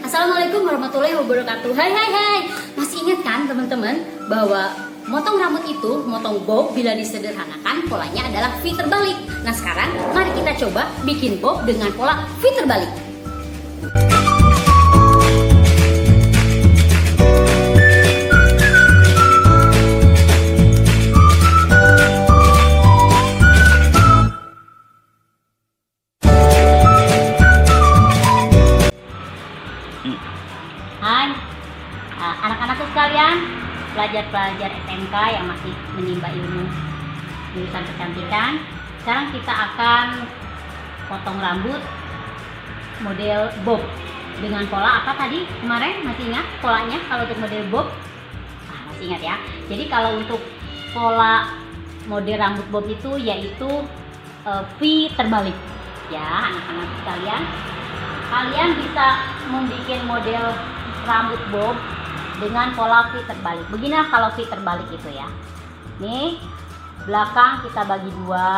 Assalamualaikum warahmatullahi wabarakatuh. Hai. Masih ingat kan teman-teman bahwa motong rambut itu, motong bob bila disederhanakan polanya adalah V terbalik. Nah sekarang mari kita coba bikin bob dengan pola V terbalik. Hai anak-anakku sekalian, pelajar-pelajar SMK yang masih menimba ilmu jurusan kecantikan. Sekarang kita akan potong rambut model bob dengan pola apa tadi kemarin, masih ingat polanya? Kalau untuk model bob masih ingat ya. Jadi kalau untuk pola model rambut bob itu yaitu V terbalik ya anak-anak sekalian. Kalian bisa membuat model rambut bob dengan pola V terbalik. Beginilah kalau V terbalik itu ya. Nih, belakang kita bagi dua,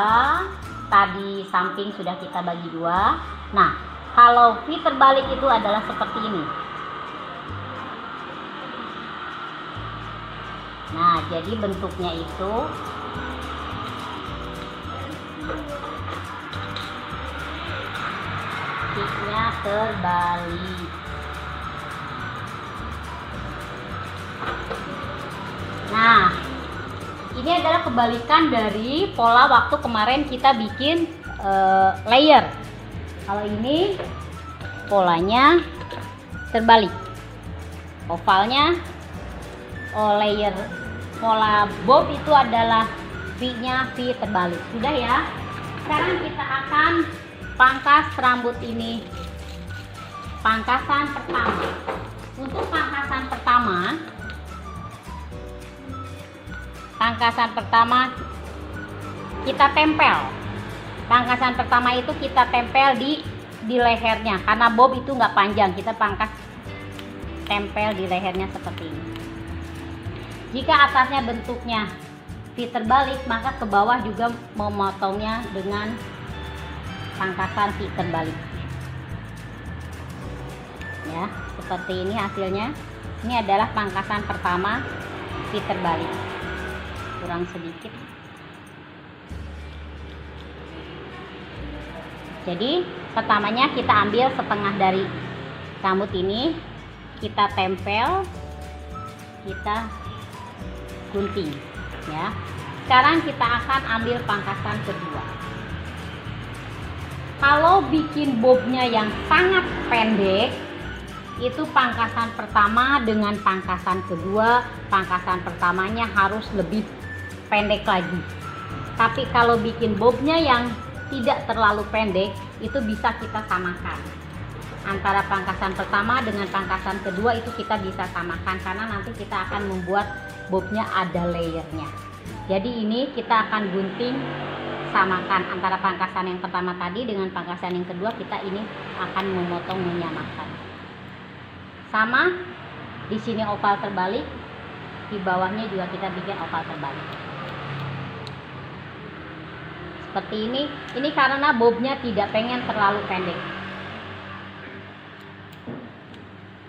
tadi samping sudah kita bagi dua. Nah, kalau V terbalik itu adalah seperti ini. Nah, jadi bentuknya itu V-nya terbalik. Nah, ini adalah kebalikan dari pola waktu kemarin kita bikin layer. Kalau ini polanya terbalik, ovalnya layer. Pola bob itu adalah V-nya V terbalik. Sudah ya. Sekarang kita akan pangkas rambut ini. Pangkasan pertama. Untuk pangkasan pertama kita tempel. Pangkasan pertama itu kita tempel di lehernya, karena bob itu nggak panjang, kita pangkas tempel di lehernya seperti ini. Jika atasnya bentuknya V terbalik, maka ke bawah juga memotongnya dengan pangkasan V terbalik ya, seperti ini hasilnya. Ini adalah pangkasan pertama V terbalik, kurang sedikit. Jadi pertamanya kita ambil setengah dari rambut ini, kita tempel, kita gunting ya. Sekarang kita akan ambil pangkasan kedua. Kalau bikin bobnya yang sangat pendek, itu pangkasan pertama dengan pangkasan kedua, pangkasan pertamanya harus lebih pendek lagi. Tapi kalau bikin bobnya yang tidak terlalu pendek, itu bisa kita samakan. Antara pangkasan pertama dengan pangkasan kedua itu kita bisa samakan, karena nanti kita akan membuat bobnya ada layernya. Jadi ini kita akan gunting, samakan antara pangkasan yang pertama tadi dengan pangkasan yang kedua. Kita ini akan memotong, menyamakan. Sama di sini oval terbalik, di bawahnya juga kita bikin oval terbalik. Seperti ini. Ini karena bobnya tidak pengen terlalu pendek.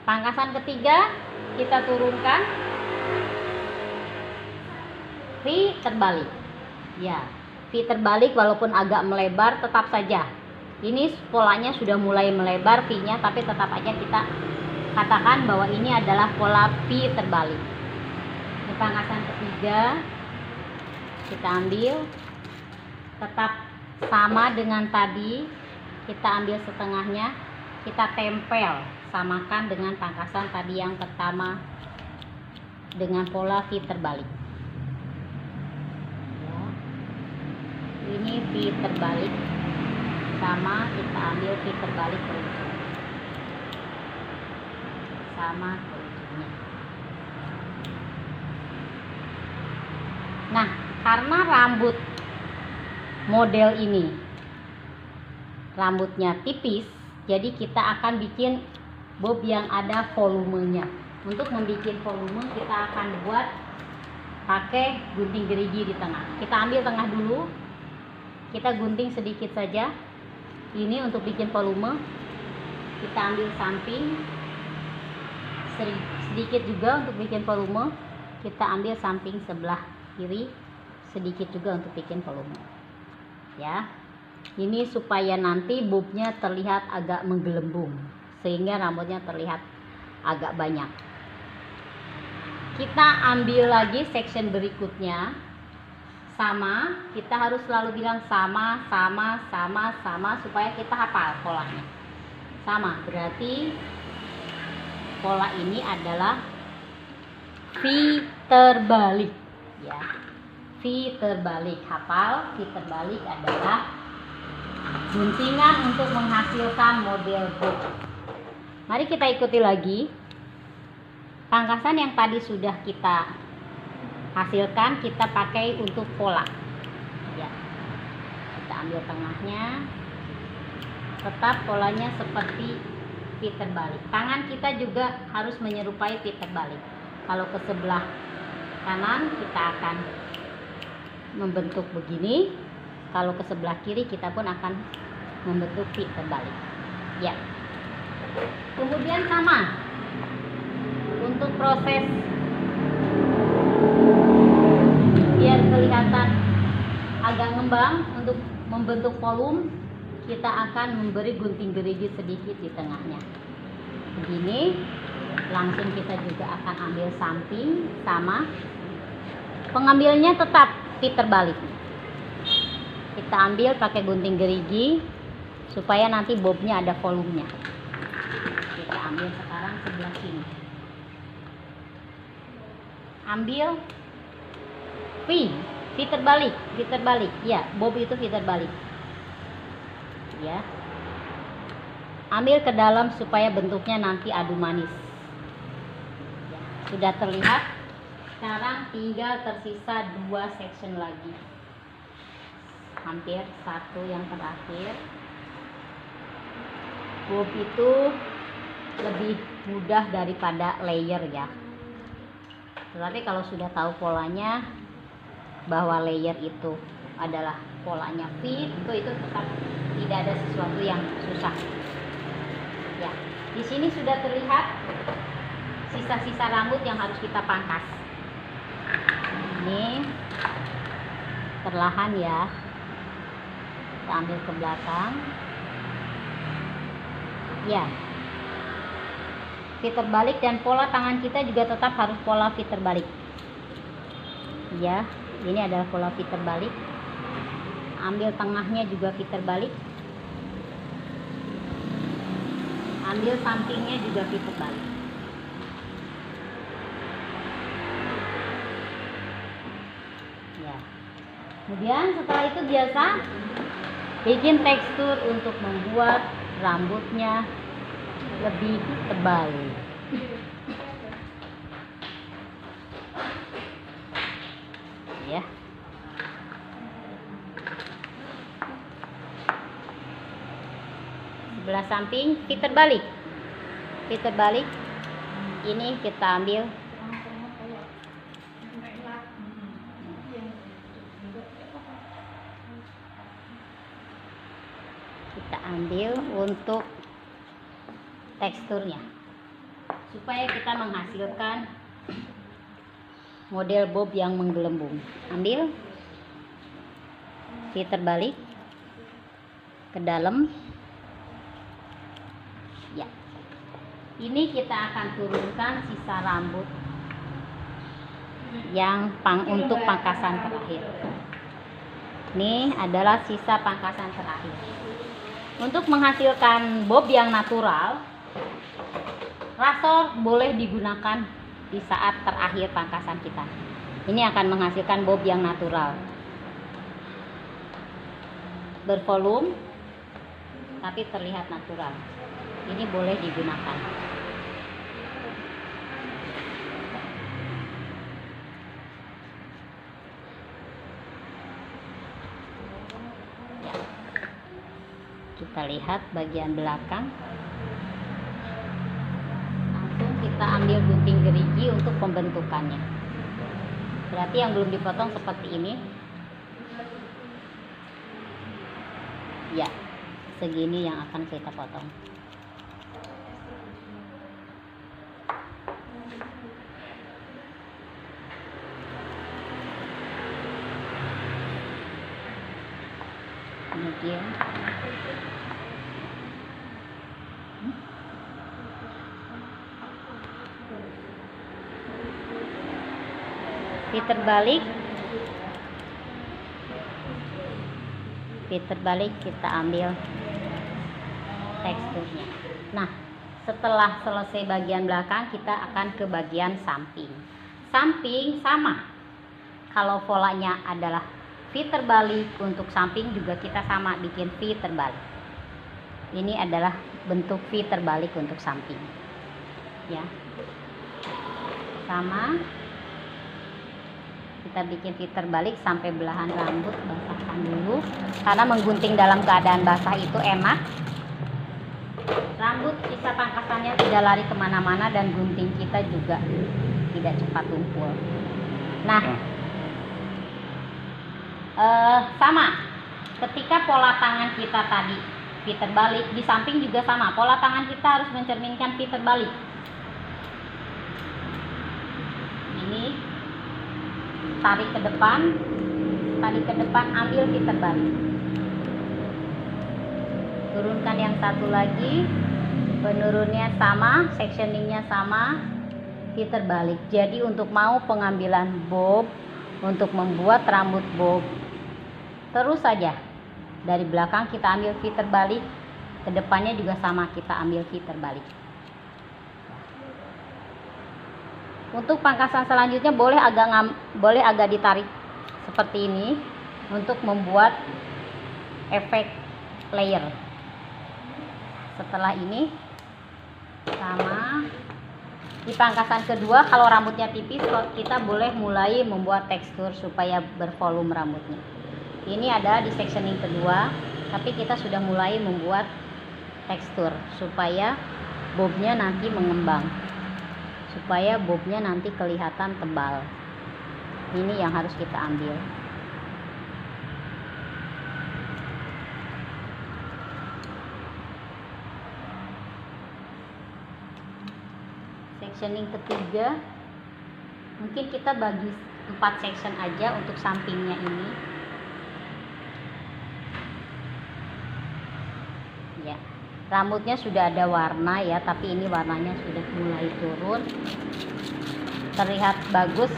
Pangkasan ketiga kita turunkan V terbalik. Ya, V terbalik walaupun agak melebar tetap saja. Ini polanya sudah mulai melebar V-nya, tapi tetap aja kita katakan bahwa ini adalah pola V terbalik. Di pangkasan ketiga kita ambil, tetap sama dengan tadi, kita ambil setengahnya, kita tempel, samakan dengan pangkasan tadi yang pertama dengan pola V terbalik ya. Ini V terbalik, sama, kita ambil V terbalik berujung sama ujungnya. Nah, karena rambut model ini rambutnya tipis, jadi kita akan bikin bob yang ada volumenya. Untuk membuat volume kita akan buat pakai gunting gerigi di tengah. Kita ambil tengah dulu, kita gunting sedikit saja. Ini untuk bikin volume. Kita ambil samping, sedikit juga untuk bikin volume. Kita ambil samping sebelah kiri sedikit juga untuk bikin volume ya. Ini supaya nanti bobnya terlihat agak menggelembung sehingga rambutnya terlihat agak banyak. Kita ambil lagi section berikutnya, sama, kita harus selalu bilang sama supaya kita hafal polanya. Sama, berarti pola ini adalah V terbalik ya. V terbalik, hafal. V terbalik adalah guntingan untuk menghasilkan model bob. Mari kita ikuti lagi. Pangkasan yang tadi sudah kita hasilkan, kita pakai untuk pola ya. Kita ambil tengahnya, tetap polanya seperti V terbalik. Tangan kita juga harus menyerupai V terbalik. Kalau ke sebelah kanan kita akan membentuk begini, kalau ke sebelah kiri kita pun akan membentuk V terbalik ya. Kemudian sama untuk proses biar kelihatan agak ngembang, untuk membentuk volume kita akan memberi gunting gerigi sedikit di tengahnya begini. Langsung kita juga akan ambil samping, sama, pengambilnya tetap V terbalik. Kita ambil pakai gunting gerigi supaya nanti bobnya ada volumenya. Kita ambil sekarang sebelah sini, ambil V terbalik ya, bob itu V terbalik ya. Ambil ke dalam supaya bentuknya nanti adu manis ya. Sudah terlihat. Sekarang tinggal tersisa 2 section lagi, hampir satu yang terakhir. Bob itu lebih mudah daripada layer ya. Tetapi kalau sudah tahu polanya, bahwa layer itu adalah polanya V, itu tetap tidak ada sesuatu yang susah. Ya, di sini sudah terlihat sisa-sisa rambut yang harus kita pangkas. Ini perlahan ya, kita ambil ke belakang. Ya, V terbalik, dan pola tangan kita juga tetap harus pola V terbalik. Ya, ini adalah pola V terbalik. Ambil tengahnya juga V terbalik. Ambil sampingnya juga V terbalik. Ya. Kemudian setelah itu biasa bikin tekstur untuk membuat rambutnya lebih tebal. Ya. Sebelah samping V terbalik. V terbalik. Ini kita ambil untuk teksturnya supaya kita menghasilkan model bob yang menggelembung. Ambil V terbalik ke dalam ya. Ini kita akan turunkan sisa rambut yang untuk pangkasan terakhir. Ini adalah sisa pangkasan terakhir. Untuk menghasilkan bob yang natural, rasor boleh digunakan di saat terakhir pangkasan kita. Ini akan menghasilkan bob yang natural, bervolume tapi terlihat natural. Ini boleh digunakan. Ya. Kita lihat bagian belakang. Langsung kita ambil gunting gerigi untuk pembentukannya. Berarti yang belum dipotong seperti ini. Ya, segini yang akan kita potong. ya. Terbalik, kita ambil teksturnya. Nah, setelah selesai bagian belakang, kita akan ke bagian samping. Samping sama, kalau polanya adalah V terbalik, untuk samping juga kita sama bikin V terbalik. Ini adalah bentuk V terbalik untuk samping ya, sama. Kita bikin V terbalik sampai belahan rambut basahkan dulu, karena menggunting dalam keadaan basah itu enak. Rambut sisa pangkasannya tidak lari kemana-mana dan gunting kita juga tidak cepat tumpul. Nah, sama ketika pola tangan kita tadi V terbalik, di samping juga sama, pola tangan kita harus mencerminkan V terbalik. Ini tarik ke depan, ambil V terbalik. Turunkan yang satu lagi, penurunnya sama, sectioningnya sama, V terbalik. Jadi untuk mau pengambilan bob, untuk membuat rambut bob, terus saja dari belakang kita ambil V terbalik, ke depannya juga sama, kita ambil V terbalik. Untuk pangkasan selanjutnya boleh agak ditarik seperti ini untuk membuat efek layer. Setelah ini sama, di pangkasan kedua kalau rambutnya tipis kita boleh mulai membuat tekstur supaya bervolume rambutnya. Ini ada di sectioning kedua, tapi kita sudah mulai membuat tekstur supaya bobnya nanti mengembang, supaya bobnya nanti kelihatan tebal. Ini yang harus kita ambil. Sectioning ketiga, mungkin kita bagi 4 section aja untuk sampingnya ini ya. Rambutnya sudah ada warna ya, tapi ini warnanya sudah mulai turun, terlihat bagus.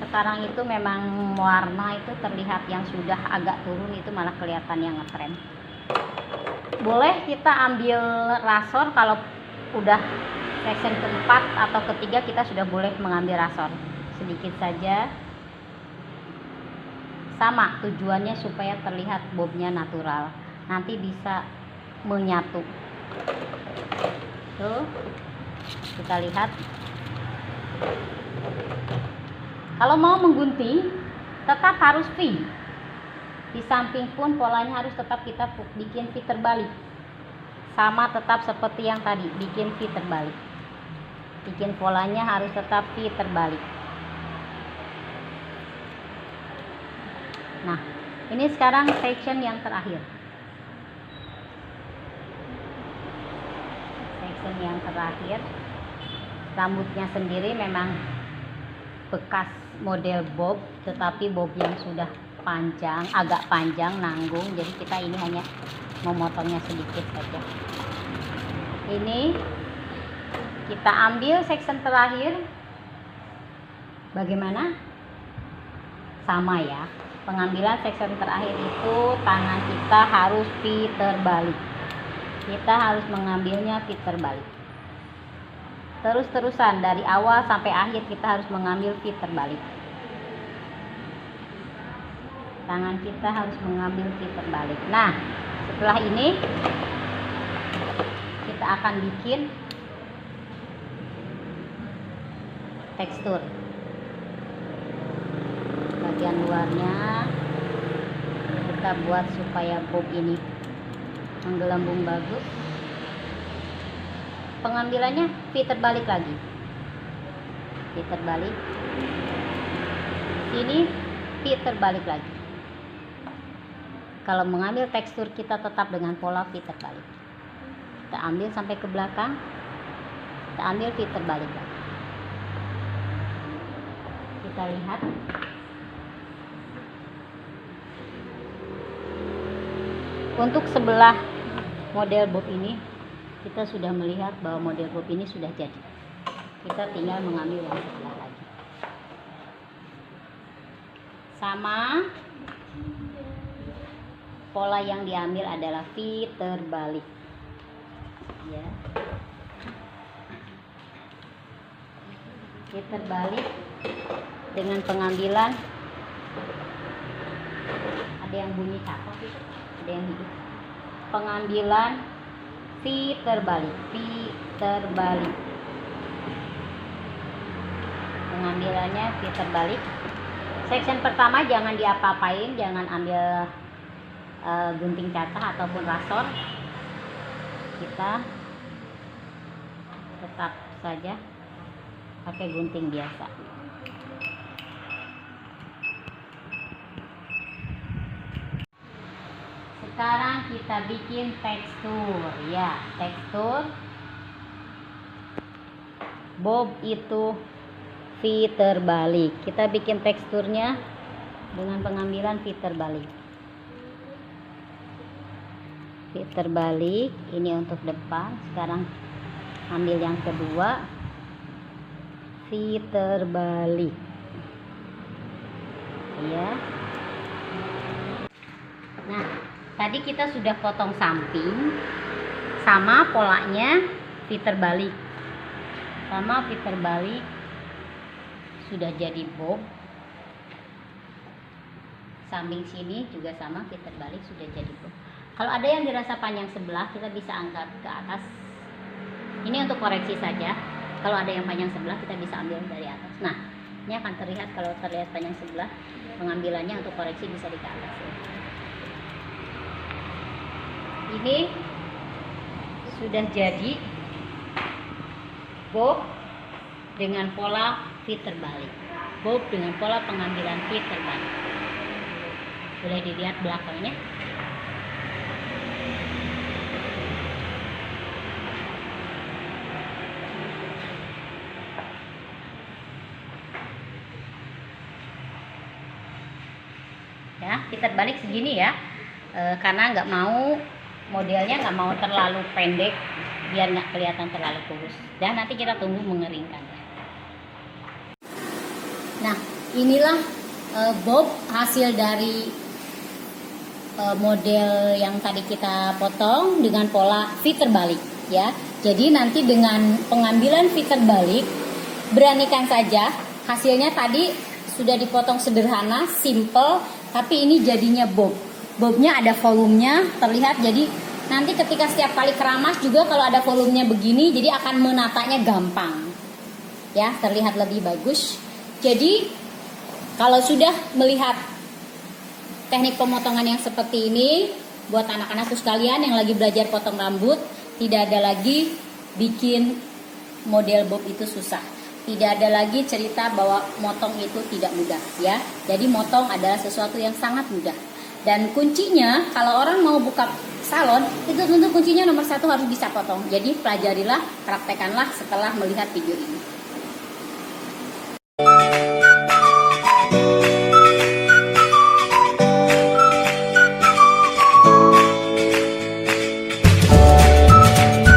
Sekarang itu memang warna itu terlihat yang sudah agak turun itu malah kelihatan yang ngetren. Boleh kita ambil rasor kalau udah section keempat atau ketiga, kita sudah boleh mengambil rasor sedikit saja. Sama tujuannya supaya terlihat bobnya natural, nanti bisa menyatu. Tuh, kita lihat. Kalau mau menggunting tetap harus V. Di samping pun polanya harus tetap kita bikin V terbalik. Sama tetap seperti yang tadi, bikin V terbalik. Bikin polanya harus tetap V terbalik. Nah, ini sekarang section yang terakhir. Section yang terakhir, rambutnya sendiri memang bekas model bob, tetapi bob yang sudah panjang, agak panjang, nanggung. Jadi kita ini hanya memotongnya sedikit saja. Ini kita ambil section terakhir. Bagaimana? Sama ya. Pengambilan section terakhir itu tangan kita harus V terbalik. Kita harus mengambilnya V terbalik. Terus-terusan dari awal sampai akhir kita harus mengambil V terbalik. Tangan kita harus mengambil V terbalik. Nah, setelah ini kita akan bikin tekstur. Bagian luarnya kita buat supaya bob ini menggelembung bagus. Pengambilannya V terbalik lagi. V terbalik. Sini V terbalik lagi. Kalau mengambil tekstur kita tetap dengan pola V terbalik. Kita ambil sampai ke belakang. Kita ambil V terbalik lagi. Kita lihat. Untuk sebelah model bob ini kita sudah melihat bahwa model bob ini sudah jadi. Kita tinggal mengambil yang sebelah lagi. Sama, pola yang diambil adalah V terbalik. Ya. V terbalik dengan pengambilan, ada yang bunyi cakep itu, ada yang hidup. Pengambilan V terbalik, V terbalik. Pengambilannya V terbalik. Section pertama jangan diapa-apain, jangan ambil gunting cacah ataupun rasor. Kita tetap saja pakai gunting biasa. Sekarang kita bikin tekstur, ya, tekstur bob itu V terbalik. Kita bikin teksturnya dengan pengambilan V terbalik. V terbalik, ini untuk depan. Sekarang ambil yang kedua, V terbalik. Ya. Nah, tadi kita sudah potong samping sama polanya V terbalik. Sama V terbalik sudah jadi bob. Samping sini juga sama V terbalik sudah jadi bob. Kalau ada yang dirasa panjang sebelah, kita bisa angkat ke atas. Ini untuk koreksi saja. Kalau ada yang panjang sebelah, kita bisa ambil dari atas. Nah, ini akan terlihat kalau terlihat panjang sebelah, pengambilannya untuk koreksi bisa di atas. Ini sudah jadi bob dengan pola V terbalik. Bob dengan pola pengambilan V terbalik. Boleh dilihat belakangnya. Ya, kita balik segini ya, karena nggak mau modelnya nggak mau terlalu pendek biar nggak kelihatan terlalu kurus. Dan nanti kita tunggu mengeringkan. Nah, inilah bob hasil dari model yang tadi kita potong dengan pola V terbalik ya. Jadi nanti dengan pengambilan V terbalik, beranikan saja. Hasilnya tadi sudah dipotong sederhana, simple, tapi ini jadinya bob. Bobnya ada volumenya, terlihat. Jadi nanti ketika setiap kali keramas juga kalau ada volumenya begini, jadi akan menatanya gampang. Ya, terlihat lebih bagus. Jadi kalau sudah melihat teknik pemotongan yang seperti ini, buat anak-anakku sekalian yang lagi belajar potong rambut, tidak ada lagi bikin model bob itu susah. Tidak ada lagi cerita bahwa motong itu tidak mudah ya. Jadi motong adalah sesuatu yang sangat mudah. Dan kuncinya kalau orang mau buka salon, itu tentu kuncinya nomor 1 harus bisa potong. Jadi pelajarilah, praktekanlah setelah melihat video ini.